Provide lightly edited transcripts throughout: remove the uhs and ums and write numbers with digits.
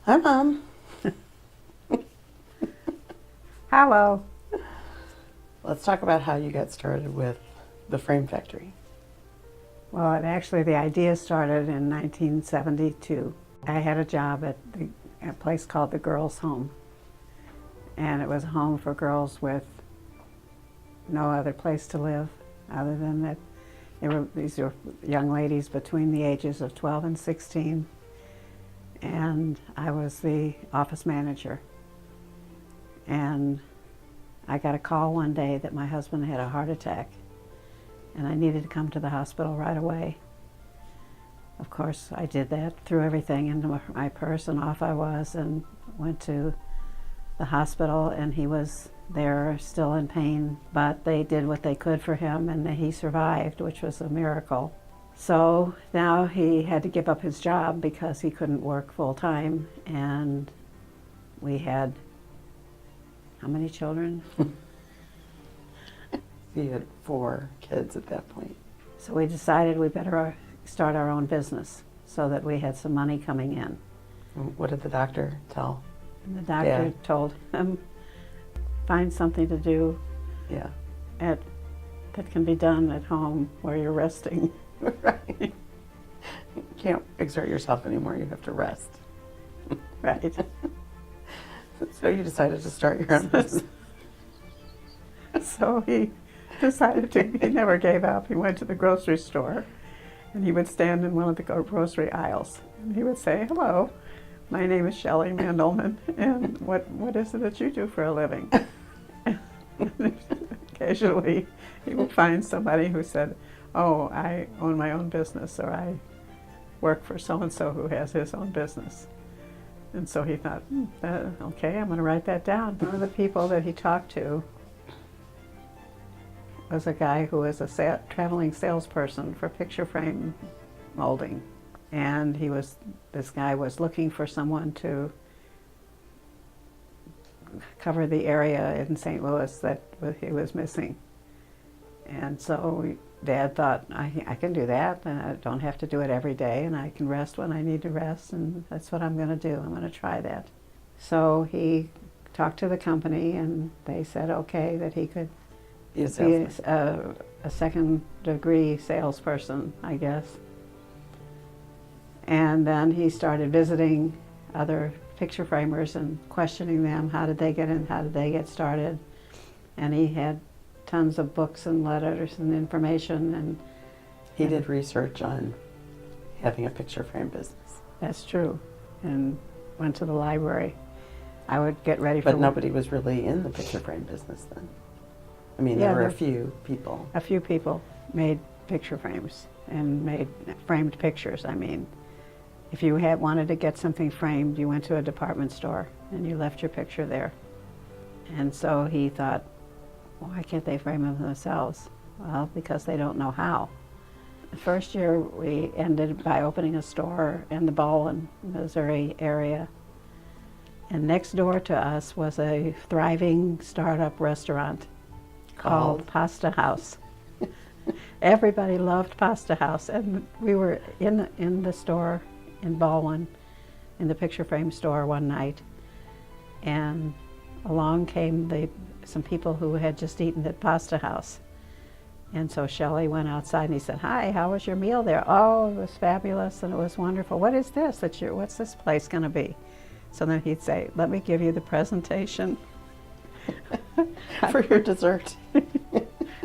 Hi, Mom. Hello. Let's talk about how you got started with the Frame Factory. Well, actually, the idea started in 1972. I had a job at a place called the Girls' Home, and it was a home for girls with no other place to live other than that. These were young ladies between the ages of 12 and 16, and I was the office manager. And I got a call one day that my husband had a heart attack, and I needed to come to the hospital right away. Of course, I did that, threw everything into my purse, and off I was, and went to the hospital, and he was there still in pain, but they did what they could for him, and he survived, which was a miracle. So now he had to give up his job because he couldn't work full time, and we had, how many children? We had 4 kids at that point. So we decided we better start our own business so that we had some money coming in. What did the doctor tell? And the doctor told him, find something to do that can be done at home where you're resting. Right. You can't exert yourself anymore, you have to rest. Right. So you decided to start your own business. So he decided to, he never gave up. He went to the grocery store, and he would stand in one of the grocery aisles, and he would say, hello, my name is Carolyn Mandlman, and what is it that you do for a living? Occasionally, he would find somebody who said, oh, I own my own business, or I work for so-and-so who has his own business. And so he thought, okay, I'm going to write that down. One of the people that he talked to was a guy who was a traveling salesperson for picture frame molding. And this guy was looking for someone to cover the area in St. Louis that he was missing. And so Dad thought, I can do that, and I don't have to do it every day, and I can rest when I need to rest, and that's what I'm going to do. I'm going to try that. So he talked to the company, and they said okay, that he could be a second-degree salesperson, I guess. And then he started visiting other picture framers and questioning them, how did they get in, how did they get started. And he had tons of books and letters and information. And he did research on having a picture frame business. That's true. And went to the library. I would get ready for But nobody was really in the picture frame business then. I mean, there were a few people. A few people made picture frames and made framed pictures. I mean, if you wanted to get something framed, you went to a department store and you left your picture there. And so he thought, why can't they frame them themselves? Well, because they don't know how. The first year we ended by opening a store in the Baldwin, Missouri area. And next door to us was a thriving startup restaurant called Pasta House. Everybody loved Pasta House, and we were in the store in Baldwin, in the picture frame store one night, and along came some people who had just eaten at Pasta House. And so Shelley went outside and he said, hi, how was your meal there? Oh, it was fabulous and it was wonderful. What is this? What's this place going to be? So then he'd say, let me give you the presentation. For your dessert.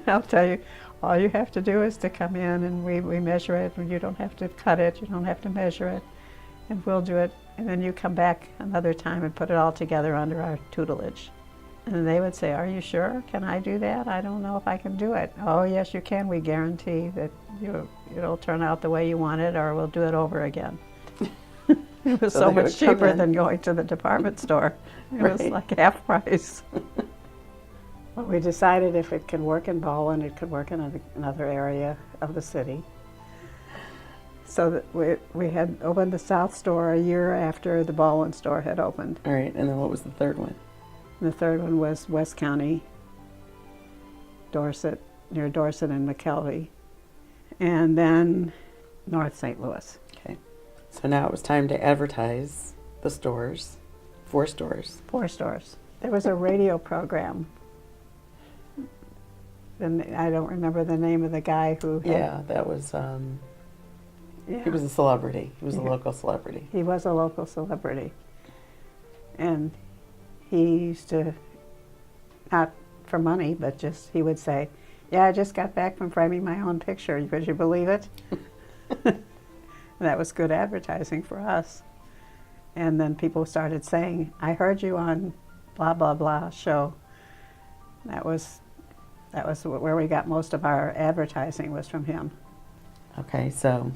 I'll tell you, all you have to do is to come in and we measure it, and you don't have to cut it, you don't have to measure it, and we'll do it. And then you come back another time and put it all together under our tutelage. And they would say, are you sure? Can I do that? I don't know if I can do it. Oh, yes, you can. We guarantee that it'll turn out the way you want it, or we'll do it over again. It was so much cheaper than going to the department store. It was like half price. Well, we decided if it could work in Baldwin, it could work in another area of the city. So that we had opened the South store a year after the Baldwin store had opened. All right, and then what was the third one? And the third one was West County, Dorset, near Dorset and McKelvey, and then North St. Louis. Okay, so now it was time to advertise the stores, 4 stores. 4 stores. There was a radio program. And I don't remember the name of the guy who had, Yeah, that was, he was a celebrity. He was a Yeah. local celebrity. He was a local celebrity. And he used to, not for money, but just, he would say, yeah, I just got back from framing my own picture. Could you believe it? And that was good advertising for us. And then people started saying, I heard you on blah, blah, blah show. That was where we got most of our advertising, was from him. Okay, so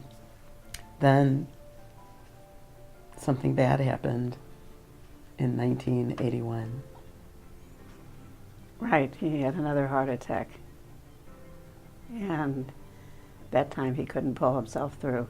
then something bad happened in 1981. Right, he had another heart attack. And that time he couldn't pull himself through.